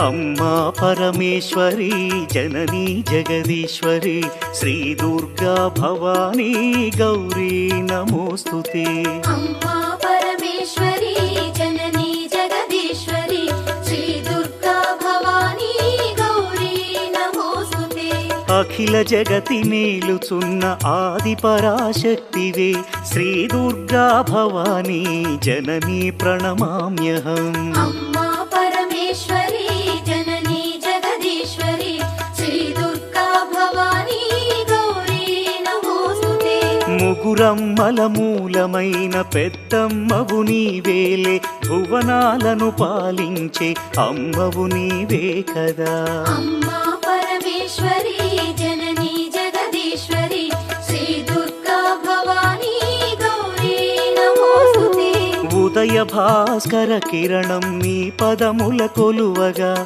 అమ్మా పరమేశ్వరి జననీ జగదీశ్వరి శ్రీ దుర్గా భవానీ గౌరీ నమోస్తుతే. అమ్మా పరమేశ్వరి జననీ జగదీశ్వరి శ్రీ దుర్గా భవానీ గౌరీ నమోస్తుతే. అఖిల జగతి నేలుచున్న ఆది పరాశక్తివే శ్రీ దుర్గా భవానీ జననీ ప్రణమామ్యహం. అమ్మా పరమేశ్వరి జననీ జగదీశ్వరి శ్రీ దుర్గా భవానీ గౌరీ నమోస్తుతే. ముగురమ్మల మూలమైన పెద్దమ్మవు నీవేలే భువనాలను పాలించే అమ్మవు నీవే కదా. అమ్మా పరమేశ్వరి జననీ జగదీశ్వరి శ్రీ దుర్గా భవానీ గౌరీ నమోస్తుతే. ఉదయ భాస్కర కిరణం నీ పదముల కొలువగా